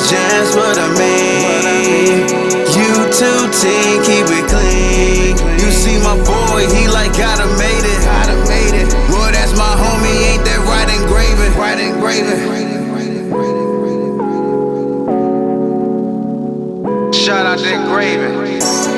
just what I mean. You too, team, keep it clean. You see my boy, he like gotta made it. Boy, that's my homie, ain't that right engraving? Shout out to Ingravenvids.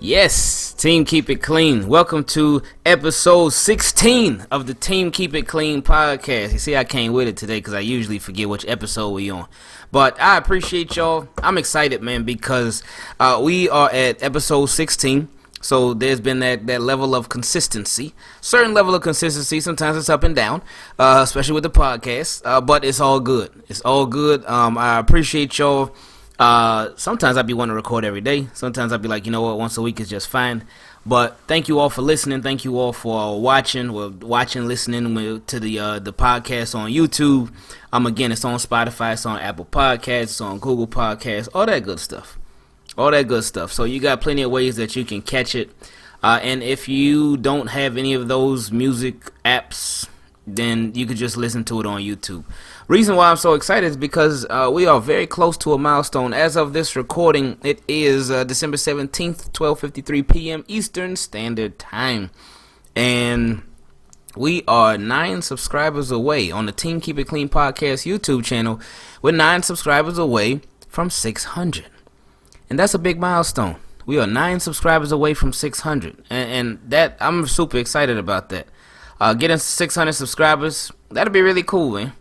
Yes, Team Keep It Clean. Welcome to episode 16 of the Team Keep It Clean podcast. You see, I came with it today because I usually forget which episode we on. But I appreciate y'all. I'm excited, man, because we are at episode 16. So there's been that level of consistency, certain level of consistency. Sometimes it's up and down, especially with the podcast. But it's all good. It's all good. I appreciate y'all. Sometimes I'd be wanting to record every day. Sometimes I'd be like, you know what, once a week is just fine. But thank you all for listening. Thank you all for watching, listening to the podcast on YouTube. Again, it's on Spotify, it's on Apple Podcasts, it's on Google Podcasts, all that good stuff. So you got plenty of ways that you can catch it. And if you don't have any of those music apps, then you could just listen to it on YouTube. Reason why I'm so excited is because we are very close to a milestone. As of this recording, it is December 17th, 12:53 p.m. Eastern Standard Time. And we are 9 subscribers away on the Team Keep It Clean podcast YouTube channel. We're 9 subscribers away from 600. And that's a big milestone. We are 9 subscribers away from 600. And that, I'm super excited about that. Getting 600 subscribers, that'll be really cool, man.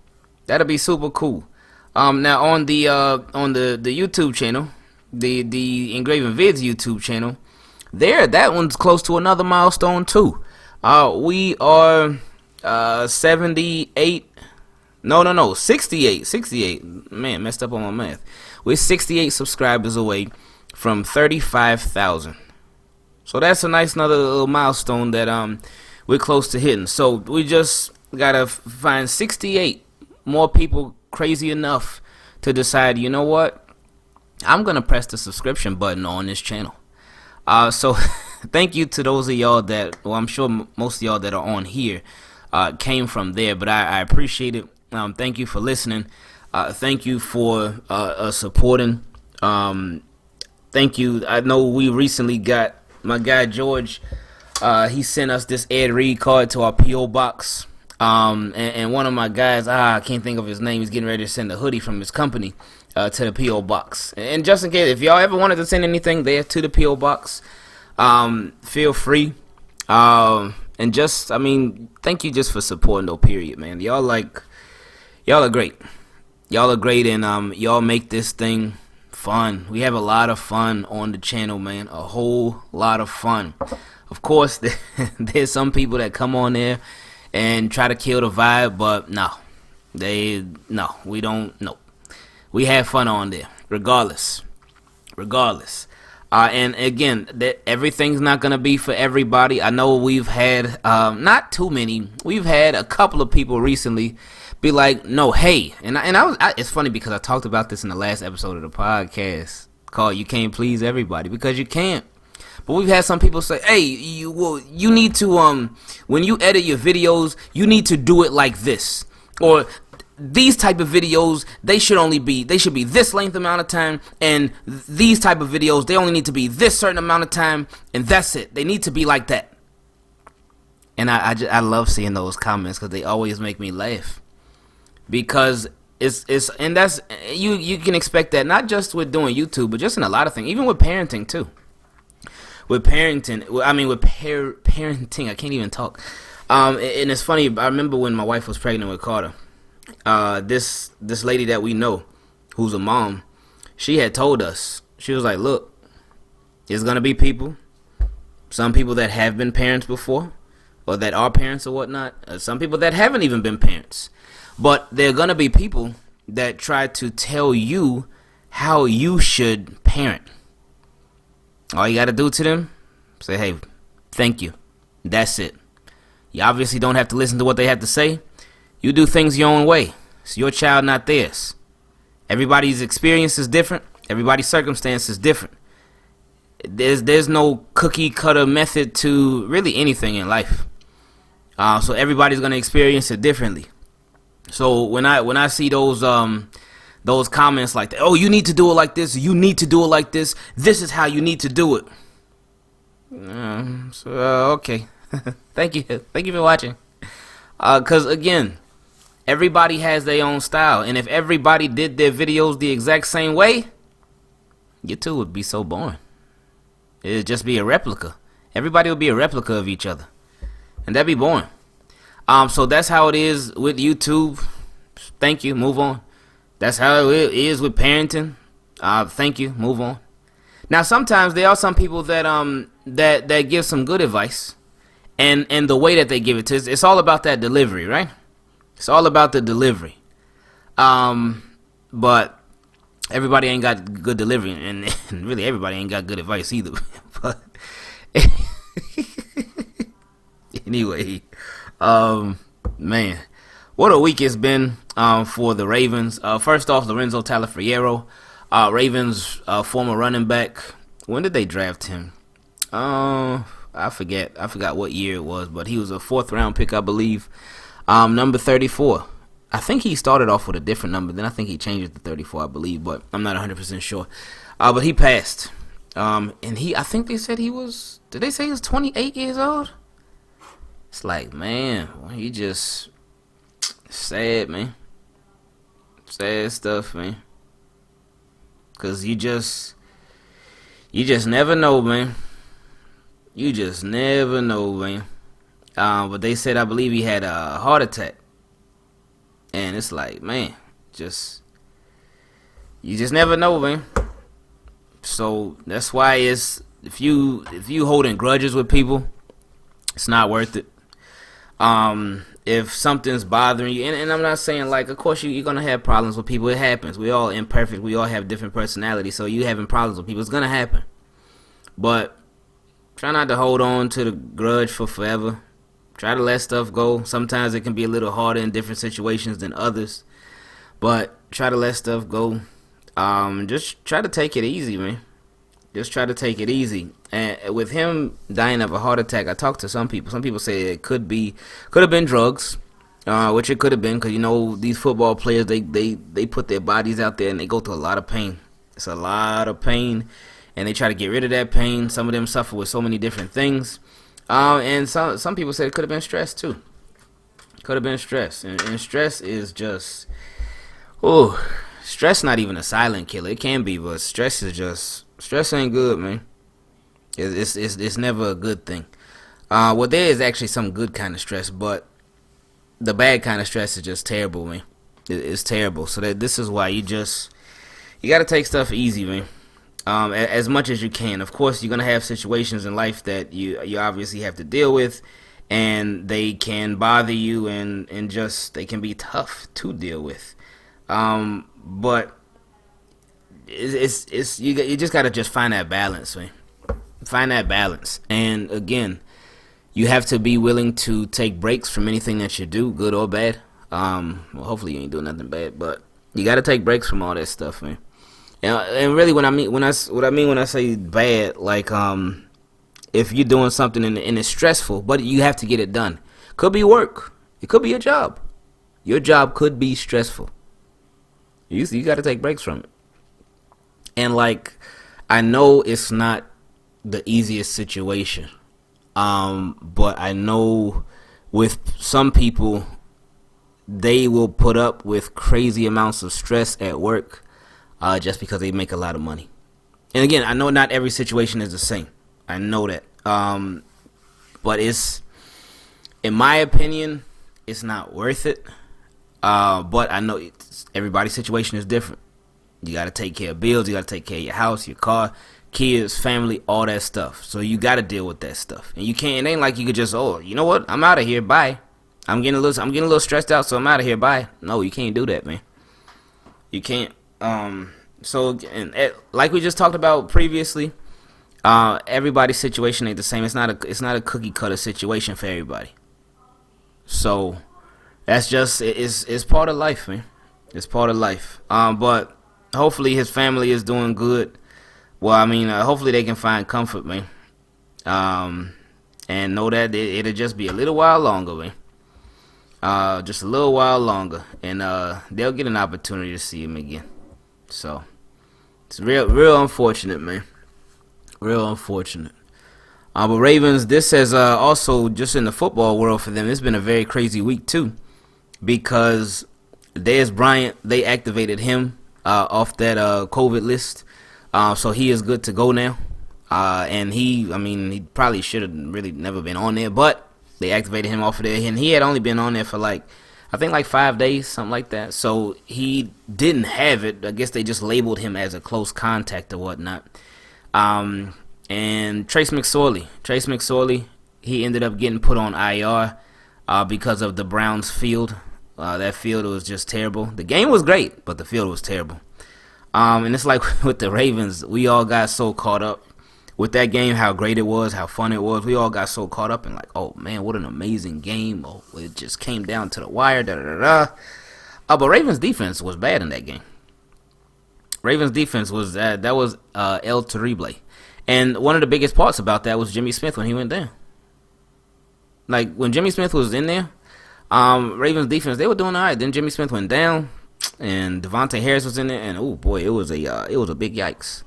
That'll be super cool. Now on the YouTube channel, the Ingravenvids YouTube channel, that one's close to another milestone too. We are 68. No, 68. Man, messed up on my math. We're 68 subscribers away from 35,000. So that's a nice another little milestone that we're close to hitting. So we just gotta find 68 more people crazy enough to decide, you know what, I'm gonna press the subscription button on this channel. So thank you to those of y'all that, well, I'm sure most of y'all that are on here came from there, but I appreciate it. Thank you for listening. Thank you for supporting. Thank you. I know we recently got my guy George. He sent us this Ed Reed card to our P.O. box. And one of my guys, I can't think of his name, he's getting ready to send a hoodie from his company to the P.O. box. And just in case, if y'all ever wanted to send anything there to the P.O. box, feel free. And just, thank you just for supporting though, period, man. Y'all are great. Y'all are great, and y'all make this thing fun. We have a lot of fun on the channel, man. A whole lot of fun. Of course, there's some people that come on there and try to kill the vibe, but we don't. We have fun on there, regardless. And again, that everything's not gonna be for everybody. I know we've had not too many. We've had a couple of people recently be like, "No, hey," and it's funny because I talked about this in the last episode of the podcast called "You Can't Please Everybody," because you can't. But we've had some people say, hey, you need to, when you edit your videos, you need to do it like this. Or these type of videos, they should be this length amount of time. And these type of videos, they only need to be this certain amount of time. And that's it. They need to be like that. And I love seeing those comments because they always make me laugh. Because and that's, you can expect that not just with doing YouTube, but just in a lot of things, even with parenting too. With parenting, I can't even talk. And it's funny, I remember when my wife was pregnant with Carter, this lady that we know, who's a mom, she had told us, she was like, look, there's going to be people, some people that have been parents before, or that are parents or whatnot, some people that haven't even been parents. But there are going to be people that try to tell you how you should parent. All you got to do to them, say, hey, thank you. That's it. You obviously don't have to listen to what they have to say. You do things your own way. It's your child, not theirs. Everybody's experience is different. Everybody's circumstance is different. There's no cookie cutter method to really anything in life. So everybody's gonna experience it differently. So when I see those comments like that, oh, you need to do it like this, you need to do it like this, this is how you need to do it. Okay. Thank you for watching. Cause again, everybody has their own style, and if everybody did their videos the exact same way, YouTube would be so boring. It'd just be a replica. Everybody would be a replica of each other, and that'd be boring. So that's how it is with YouTube. Thank you. Move on. That's how it is with parenting. Thank you. Move on. Now, sometimes there are some people that give some good advice, and the way that they give it to us, it's all about that delivery, right? It's all about the delivery. But everybody ain't got good delivery, and really everybody ain't got good advice either. But anyway, man, what a week it's been for the Ravens. First off, Lorenzo Taliaferro, Ravens former running back. When did they draft him? I forgot what year it was, but he was a 4th round pick, I believe. Number 34. I think he started off with a different number. Then I think he changed it to 34, I believe, but I'm not 100% sure. But he passed. And I think they said did they say he was 28 years old? It's like, man, he just sad, man. Sad stuff, man. Cause you just never know, man. You just never know, man. But they said, I believe he had a heart attack. And it's like, man, you just never know, man. So that's why if you holding grudges with people, it's not worth it. If something's bothering you, and I'm not saying, like, of course you're gonna have problems with people. It happens. We all imperfect. We all have different personalities. So you having problems with people, it's gonna happen. But try not to hold on to the grudge for forever. Try to let stuff go. Sometimes it can be a little harder in different situations than others, but try to let stuff go. Just try to take it easy, man. Just try to take it easy. And with him dying of a heart attack, I talked to some people. Some people say it could have been drugs, which it could have been, because you know these football players, they put their bodies out there and they go through a lot of pain. It's a lot of pain, and they try to get rid of that pain. Some of them suffer with so many different things. And some people said it could have been stress too. Could have been stress, and stress is just, stress not even a silent killer. It can be, but stress ain't good, man. It's never a good thing. Well, there is actually some good kind of stress, but the bad kind of stress is just terrible, man. It's terrible. So this is why you gotta take stuff easy, man. As much as you can. Of course, you're gonna have situations in life that you obviously have to deal with, and they can bother you, and just they can be tough to deal with. But you just gotta find that balance, man. Find that balance, and again, you have to be willing to take breaks from anything that you do, good or bad. Well, hopefully you ain't doing nothing bad, but you gotta take breaks from all that stuff, man. And really, what I mean when I say bad, like if you're doing something and it's stressful, but you have to get it done. Could be work. It could be a job. Your job could be stressful. You got to take breaks from it. And like, I know it's not the easiest situation, but I know with some people, they will put up with crazy amounts of stress at work. Just because they make a lot of money. And again, I know not every situation is the same. I know that. But in my opinion, it's not worth it. But I know everybody's situation is different. You got to take care of bills. You got to take care of your house, your car, kids, family, all that stuff. So you got to deal with that stuff. And you can't. It ain't like you could just, you know what? I'm out of here. Bye. I'm getting a little stressed out, so I'm out of here. Bye. No, you can't do that, man. You can't. So, like we just talked about previously, Everybody's situation ain't the same. It's not a cookie cutter situation for everybody. So that's just it's part of life, man. It's part of life. But hopefully his family is doing good. Well, I mean, hopefully they can find comfort, man. And know that it'll just be a little while longer, man. Just a little while longer, and they'll get an opportunity to see him again. So it's real unfortunate, man. Real unfortunate. But Ravens, this has also, just in the football world for them, it's been a very crazy week too, because Dez Bryant, they activated him off that COVID list, so he is good to go now. And he probably should have really never been on there, but they activated him off of there, and he had only been on there for I think 5 days, something like that. So he didn't have it. I guess they just labeled him as a close contact or whatnot. And Trace McSorley, he ended up getting put on IR because of the Browns field. That field was just terrible. The game was great, but the field was terrible. And it's like with the Ravens, we all got so caught up with that game, how great it was, how fun it was. We all got so caught up in oh man, what an amazing game. Oh, it just came down to the wire, But Ravens defense was bad in that game. Ravens defense was that was El Terrible. And one of the biggest parts about that was Jimmy Smith when he went down. When Jimmy Smith was in there, Ravens defense, they were doing all right. Then Jimmy Smith went down, and Devontae Harris was in there, and oh boy, it was a big yikes.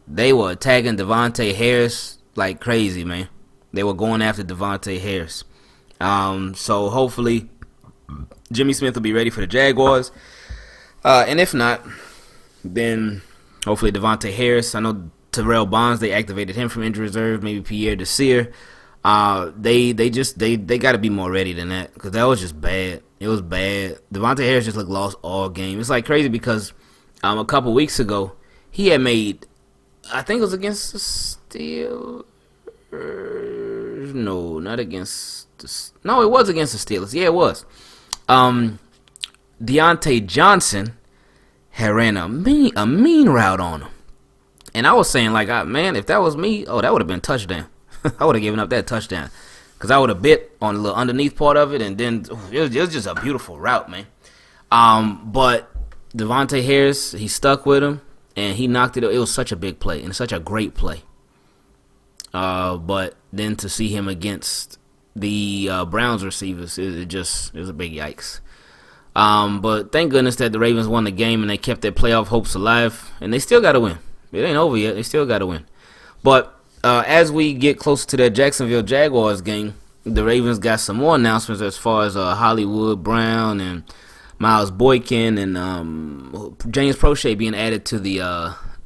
They were attacking Devontae Harris like crazy, man. They were going after Devontae Harris. So hopefully Jimmy Smith will be ready for the Jaguars. And if not, then hopefully Devontae Harris. I know Terrell Bonds, they activated him from injury reserve. Maybe Pierre Desir. They got to be more ready than that, because that was just bad. It was bad. Devontae Harris just looked lost all game. It's crazy because a couple weeks ago he had made, I think it was against the Steelers. No, not against no, it was against the Steelers. Yeah, it was. Deontay Johnson had ran a mean route on him. And I was saying, man, if that was me, that would have been touchdown. I would have given up that touchdown, because I would have bit on the little underneath part of it, and then it was just a beautiful route, man. But Devontae Harris, he stuck with him, and he knocked it. It was such a big play and such a great play. But then to see him against the Browns receivers, it was a big yikes. But thank goodness that the Ravens won the game and they kept their playoff hopes alive, and they still got to win. It ain't over yet. They still got to win. But as we get closer to that Jacksonville Jaguars game, the Ravens got some more announcements as far as Hollywood Brown and Miles Boykin and James Prochet being added to the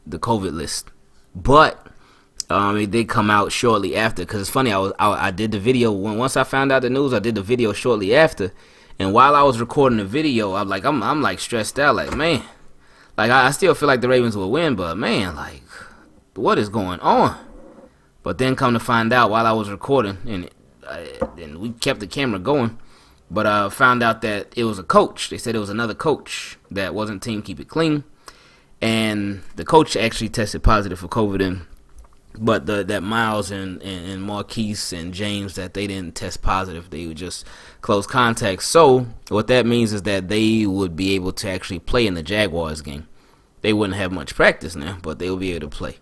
COVID list. But it did come out shortly after, because it's funny. I did the video once I found out the news. I did the video shortly after, and while I was recording the video, I'm stressed out. Man, I still feel like the Ravens will win, but man, what is going on? But then come to find out while I was recording, and we kept the camera going, but I found out that it was a coach. They said it was another coach that wasn't Team Keep It Clean, and the coach actually tested positive for COVID. But that Miles and Marquise and James, that they didn't test positive. They were just close contacts. So what that means is that they would be able to actually play in the Jaguars game. They wouldn't have much practice now, but they will be able to play.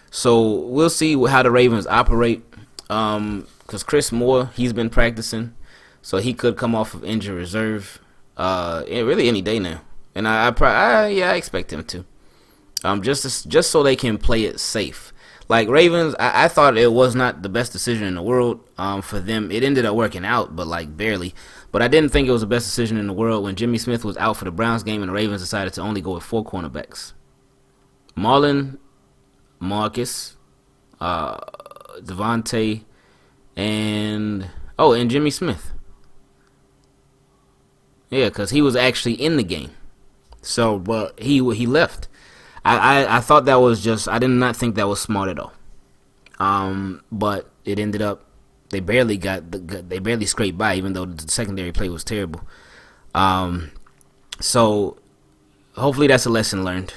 So we'll see how the Ravens operate. Because Chris Moore, he's been practicing, so he could come off of injury reserve really any day now. And I expect him to. Just so they can play it safe. Ravens, I thought it was not the best decision in the world for them. It ended up working out, but barely. But I didn't think it was the best decision in the world when Jimmy Smith was out for the Browns game and the Ravens decided to only go with 4 cornerbacks. Marlon, Marcus, Devontae, and Jimmy Smith. Yeah, because he was actually in the game. So, but he left. I thought that was I did not think that was smart at all. But it ended up, they barely scraped by, even though the secondary play was terrible. So hopefully that's a lesson learned.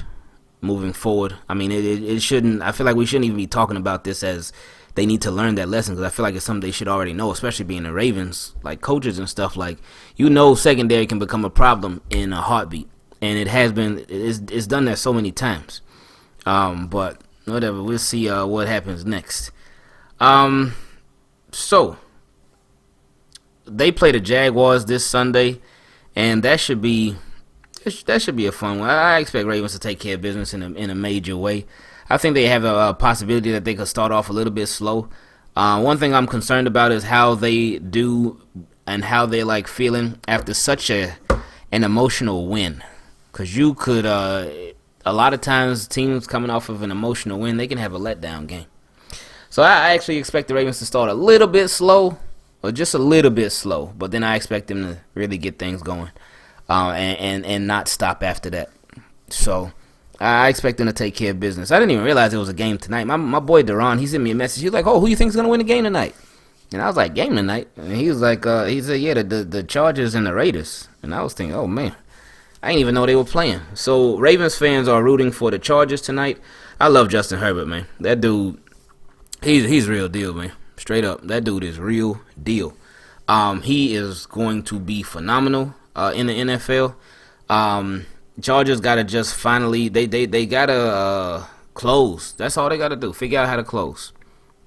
moving forward. I mean, it shouldn't. I feel like we shouldn't even be talking about this as they need to learn that lesson, because I feel like it's something they should already know, especially being the Ravens, like coaches and stuff. Like, secondary can become a problem in a heartbeat, and it has been. It's done that so many times. But whatever. We'll see what happens next. So they play the Jaguars this Sunday, and that should be a fun one. I expect Ravens to take care of business in a major way. I think they have a possibility that they could start off a little bit slow. One thing I'm concerned about is how they do and how they're like feeling after such an emotional win. Because you could, a lot of times teams coming off of an emotional win, they can have a letdown game. So I actually expect the Ravens to start a little bit slow, or just a little bit slow. But then I expect them to really get things going and not stop after that. So I expect them to take care of business. I didn't even realize it was a game tonight. My boy Duran, he sent me a message. He was like, "Oh, who you think's gonna win the game tonight?" And I was like, "Game tonight?" And he was like, "He said, yeah, the Chargers and the Raiders." And I was thinking, "Oh man, I didn't even know they were playing." So Ravens fans are rooting for the Chargers tonight. I love Justin Herbert, man. That dude, he's real deal, man. Straight up, that dude is real deal. He is going to be phenomenal in the NFL. Chargers gotta just finally they gotta close. That's all they gotta do. Figure out how to close.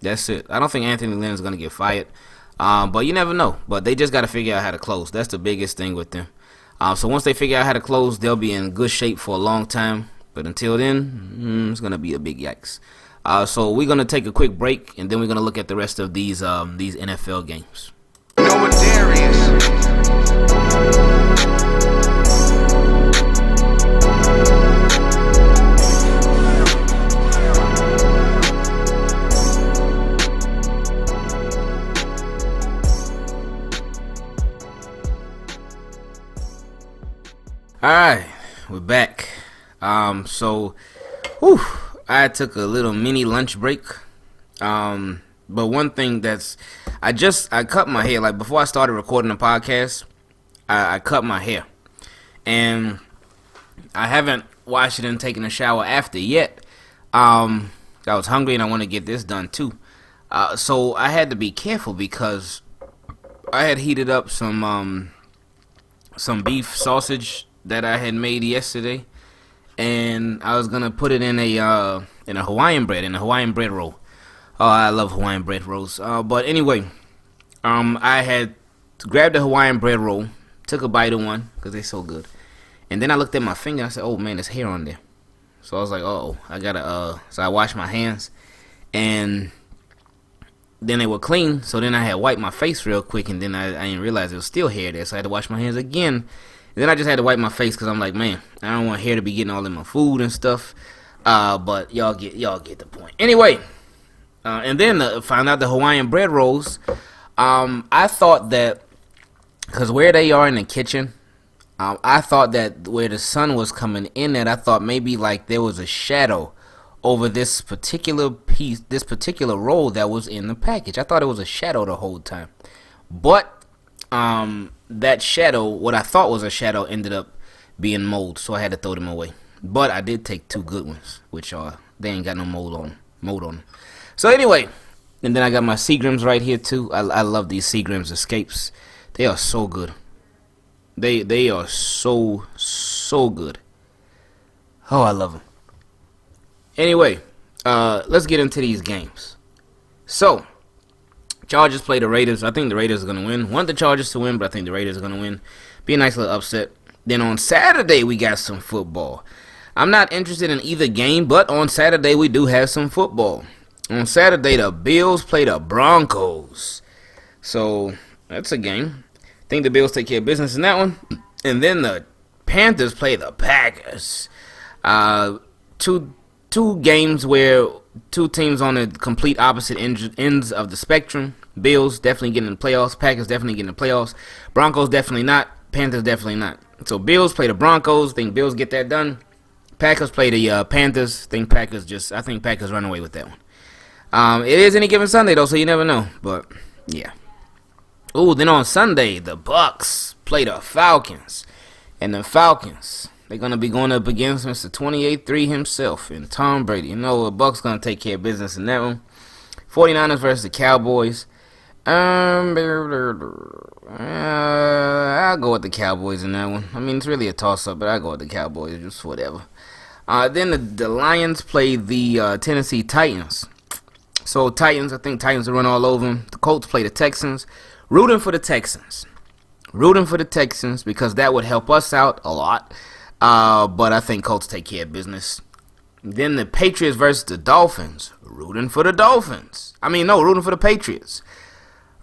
That's it. I don't think Anthony Lynn's gonna get fired, but you never know. But they just gotta figure out how to close. That's the biggest thing with them. So once they figure out how to close, they'll be in good shape for a long time. But until then, it's gonna be a big yikes. So we're gonna take a quick break, and then we're gonna look at the rest of these NFL games. You know what there is. Alright, we're back. I took a little mini lunch break. But one thing I cut my hair. Like, before I started recording the podcast, I cut my hair. And I haven't washed it and taken a shower after yet. I was hungry and I want to get this done too. So I had to be careful because I had heated up some beef sausage that I had made yesterday, and I was gonna put it in a Hawaiian bread roll. Oh, I love Hawaiian bread rolls. But anyway, I had grabbed the Hawaiian bread roll, took a bite of one because they're so good, and then I looked at my finger. And I said, "Oh man, there's hair on there." So I was like, "Oh, I gotta." So I washed my hands, and then they were clean. So then I had wiped my face real quick, and then I didn't realize there was still hair there. So I had to wash my hands again. And then I just had to wipe my face because I'm like, man, I don't want hair to be getting all in my food and stuff. But y'all get the point. Anyway, and then found out the Hawaiian bread rolls. I thought that because where they are in the kitchen, I thought that where the sun was coming in at, I thought maybe like there was a shadow over this particular piece, this particular roll that was in the package. I thought it was a shadow the whole time. But that shadow, what I thought was a shadow, ended up being mold, so I had to throw them away. But I did take two good ones, which they ain't got no mold on them. So anyway, and then I got my Seagrams right here too. I love these Seagrams Escapes. They are so good. They are so good. Oh, I love them. Anyway, let's get into these games. So, Chargers play the Raiders. I think the Raiders are going to win. Want the Chargers to win, but I think the Raiders are going to win. Be a nice little upset. Then on Saturday, we got some football. I'm not interested in either game, but on Saturday, we do have some football. On Saturday, the Bills play the Broncos. So, that's a game. I think the Bills take care of business in that one. And then the Panthers play the Packers. Two games where two teams on the complete opposite ends of the spectrum. Bills definitely getting in the playoffs. Packers definitely getting in the playoffs. Broncos definitely not. Panthers definitely not. So Bills play the Broncos. Think Bills get that done. Packers play the Panthers. I think Packers run away with that one. It is any given Sunday though, so you never know. But yeah. Ooh, then on Sunday the Bucks play the Falcons, and the Falcons They're going to be going up against Mr. 28-3 himself and Tom Brady. You know, the Bucs going to take care of business in that one. 49ers versus the Cowboys. I'll go with the Cowboys in that one. I mean, it's really a toss-up, but I'll go with the Cowboys, just whatever. Then the Lions play the Tennessee Titans. So Titans, I think Titans will run all over them. The Colts play the Texans. Rooting for the Texans because that would help us out a lot. But I think Colts take care of business. Then the Patriots versus the Dolphins. Rooting for the Dolphins. Rooting for the Patriots.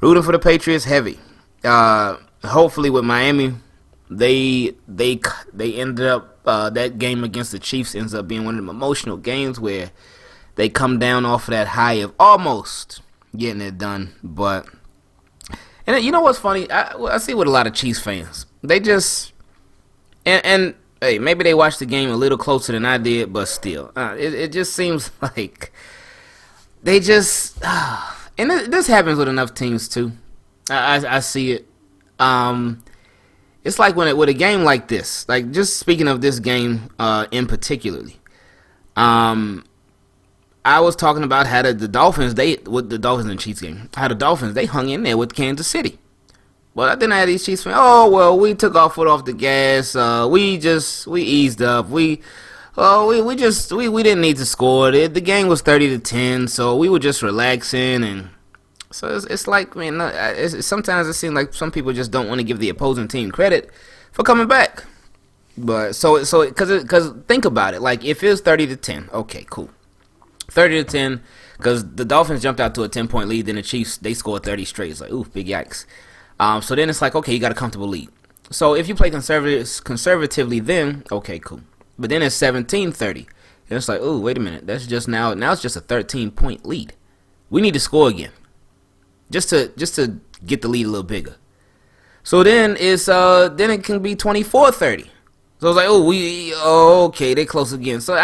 Rooting for the Patriots heavy. Hopefully with Miami, they ended up that game against the Chiefs ends up being one of them emotional games where they come down off of that high of almost getting it done. But and you know what's funny? I see with a lot of Chiefs fans, they just and hey, maybe they watched the game a little closer than I did, but still, it just seems like they just and this happens with enough teams too. I see it. It's like with a game like this, like just speaking of this game in particularly, I was talking about how the Dolphins, with the Dolphins and Chiefs game, how the Dolphins, they hung in there with Kansas City. Well, then I had these Chiefs fans, we took our foot off the gas. We eased up. We didn't need to score. The game was 30-10, so we were just relaxing. And so it's like, man, sometimes it seems like some people just don't want to give the opposing team credit for coming back. But because think about it, like if it was 30-10, okay, cool. 30-10, because the Dolphins jumped out to a 10-point lead, then the Chiefs, they scored 30 straight. It's like, ooh, big yikes. So then it's like, okay, you got a comfortable lead. So if you play conservatively then, okay, cool. But then it's 17-30. And it's like, ooh, wait a minute. That's just now it's just a 13-point lead. We need to score again. Just to get the lead a little bigger. So then then it can be 24-30. So it's like, okay, they close again. So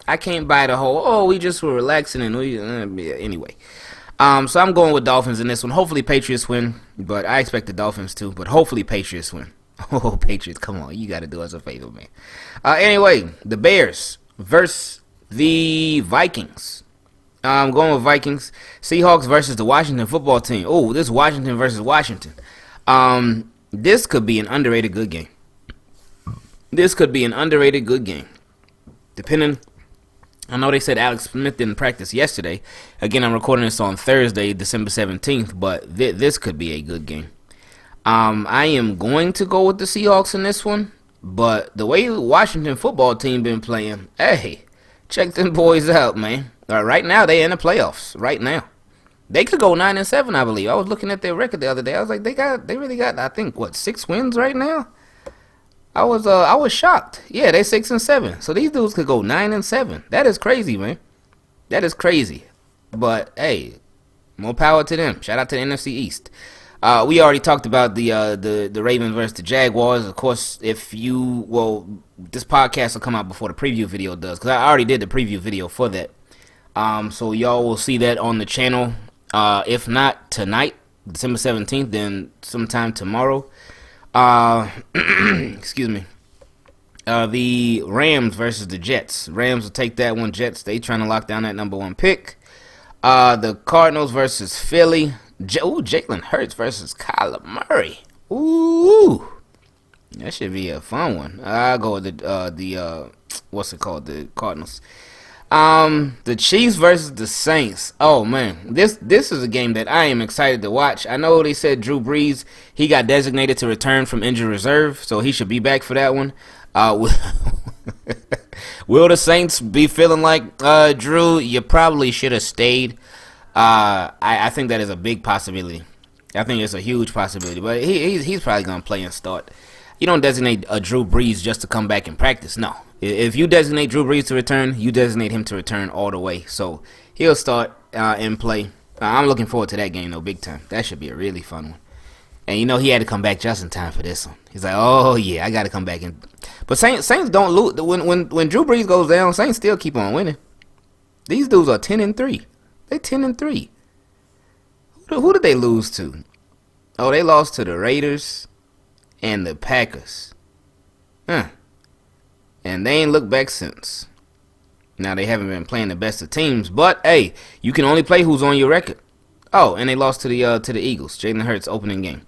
I can't buy the whole, we just were relaxing and anyway. So I'm going with Dolphins in this one. Hopefully Patriots win, but I expect the Dolphins too, but hopefully Patriots win. Oh, Patriots, come on. You got to do us a favor, man. Anyway, the Bears versus the Vikings. I'm going with Vikings. Seahawks versus the Washington football team. Oh, this Washington versus Washington. This could be an underrated good game. Depending, I know they said Alex Smith didn't practice yesterday. Again, I'm recording this on Thursday, December 17th, but this could be a good game. I am going to go with the Seahawks in this one, but the way the Washington football team been playing, hey, check them boys out, man. Right now, they in the playoffs. Right now. They could go 9-7, I believe. I was looking at their record the other day. I was like, they really got, I think, 6 wins right now? I was shocked. Yeah, they 6-7. So these dudes could go 9-7. That is crazy, man. That is crazy. But hey, more power to them. Shout out to the NFC East. We already talked about the Ravens versus the Jaguars. Of course, this podcast will come out before the preview video does, because I already did the preview video for that. So y'all will see that on the channel. If not tonight, December 17th, then sometime tomorrow. Excuse me. The Rams versus the Jets. Rams will take that one. Jets, they trying to lock down that number 1 pick. The Cardinals versus Philly. Jalen Hurts versus Kyler Murray. Ooh, that should be a fun one. I'll go with the Cardinals. The Chiefs versus the Saints. Oh man, this is a game that I am excited to watch. I know they said Drew Brees, he got designated to return from injured reserve, so he should be back for that one. Will the Saints be feeling like, Drew, you probably should have stayed? I think that is a big possibility. I think it's a huge possibility, but he's probably gonna play and start. You don't designate a Drew Brees just to come back and practice. No. If you designate Drew Brees to return, you designate him to return all the way. So he'll start and play. I'm looking forward to that game, though, big time. That should be a really fun one. And, he had to come back just in time for this one. He's like, oh, yeah, I got to come back. But Saints don't lose. When Drew Brees goes down, Saints still keep on winning. These dudes are 10-3. They 10-3. Who did they lose to? Oh, they lost to the Raiders and the Packers. and they ain't looked back since. Now, they haven't been playing the best of teams, but hey, you can only play who's on your record. Oh, and they lost to the Eagles. Jalen Hurts opening game.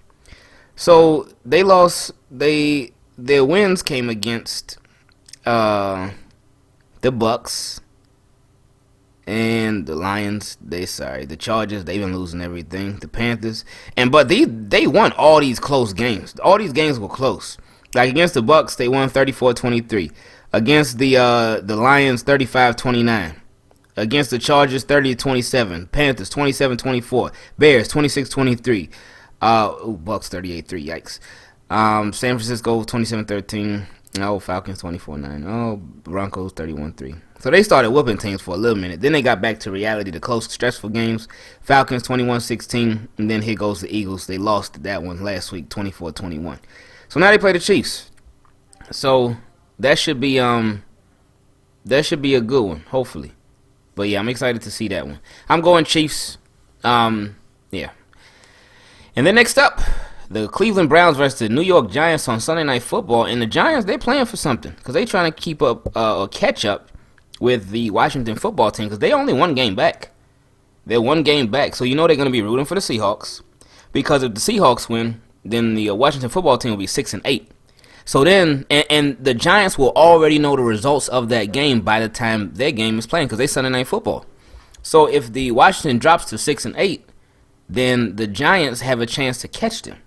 So they lost. Their wins came against the Bucks and the Lions. The Chargers. They've been losing everything. The Panthers, but they won all these close games. All these games were close. Like against the Bucks, they won 34-23. Against the Lions, 35-29. Against the Chargers, 30-27. Panthers, 27-24. Bears, 26-23. Bucks, 38-3. Yikes. San Francisco, 27-13. Oh, Falcons, 24-9. Oh, Broncos, 31-3. So they started whooping teams for a little minute. Then they got back to reality, the close, stressful games. Falcons, 21-16. And then here goes the Eagles. They lost that one last week, 24-21. So now they play the Chiefs. So that should be a good one, hopefully. But yeah, I'm excited to see that one. I'm going Chiefs. Yeah. And then next up, the Cleveland Browns versus the New York Giants on Sunday Night Football. And the Giants, they're playing for something because they're trying to keep up or catch up with the Washington football team because they only one game back. They're one game back. So you know they're going to be rooting for the Seahawks because if the Seahawks win, then the Washington football team will be 6-8. So then, and the Giants will already know the results of that game by the time their game is playing because they Sunday Night Football. So if the Washington drops to 6-8, then the Giants have a chance to catch them.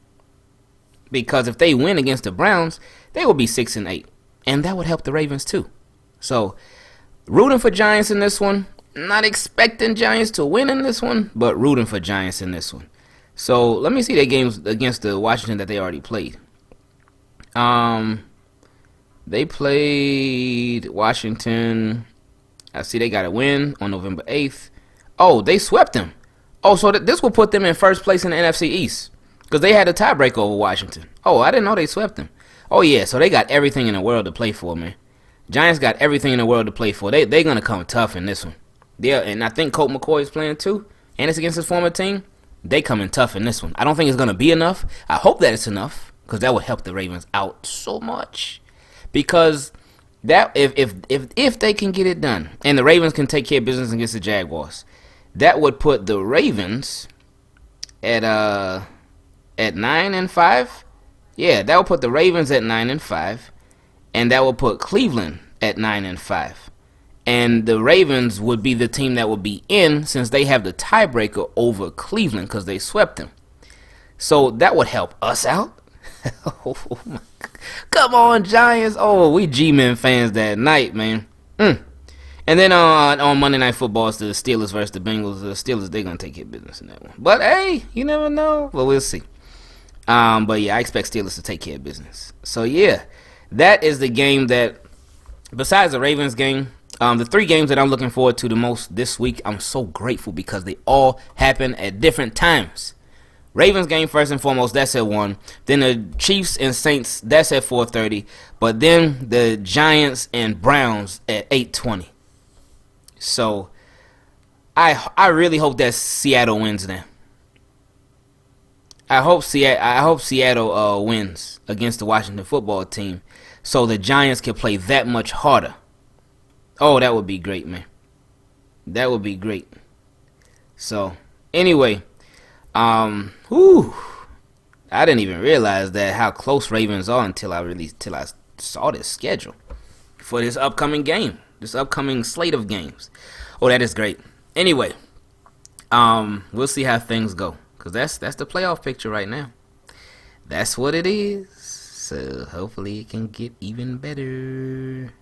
Because if they win against the Browns, they will be 6-8. And that would help the Ravens too. So, rooting for Giants in this one. Not expecting Giants to win in this one, but rooting for Giants in this one. So, let me see their games against the Washington that they already played. They played Washington. I see they got a win on November 8th. Oh, they swept them. Oh, so this will put them in first place in the NFC East. Because they had a tiebreaker over Washington. Oh, I didn't know they swept them. Oh, yeah, so they got everything in the world to play for, man. Giants got everything in the world to play for. They're going to come tough in this one. Yeah, and I think Colt McCoy is playing too. And it's against his former team. They coming tough in this one. I don't think it's going to be enough. I hope that it's enough. Because that would help the Ravens out so much. Because that if they can get it done. And the Ravens can take care of business against the Jaguars. That would put the Ravens at 9-5. Yeah, that would put the Ravens at 9-5. And that would put Cleveland at 9-5. And the Ravens would be the team that would be in since they have the tiebreaker over Cleveland because they swept them. So that would help us out. Oh my God. Come on, Giants. Oh, we G-Men fans that night, man. And then on Monday Night Football, it's the Steelers versus the Bengals. The Steelers, they're going to take care of business in that one. But, hey, you never know. Well, we'll see. But, yeah, I expect Steelers to take care of business. So, yeah, that is the game that, besides the Ravens game, the three games that I'm looking forward to the most this week, I'm so grateful because they all happen at different times. Ravens game first and foremost, that's at 1. Then the Chiefs and Saints, that's at 4:30. But then the Giants and Browns at 8:20. So I really hope that Seattle wins now. I hope Seattle wins against the Washington football team so the Giants can play that much harder. Oh, that would be great, man. That would be great. So, anyway, I didn't even realize that how close Ravens are until I saw this schedule for this upcoming game, this upcoming slate of games. Oh, that is great. Anyway, we'll see how things go because that's the playoff picture right now. That's what it is. So hopefully it can get even better.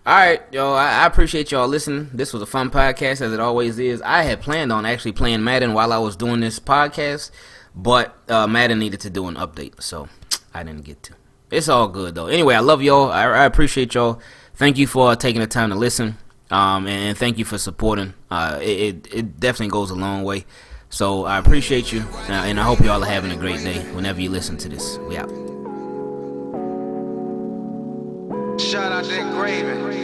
All right, y'all, I appreciate y'all listening. This was a fun podcast, as it always is. I had planned on actually playing Madden while I was doing this podcast, but Madden needed to do an update, so I didn't get to. It's all good, though. Anyway, I love y'all. I appreciate y'all. Thank you for taking the time to listen, and thank you for supporting. It definitely goes a long way. So I appreciate you, and I hope y'all are having a great day whenever you listen to this. We out. Shout out to Ingravenvids.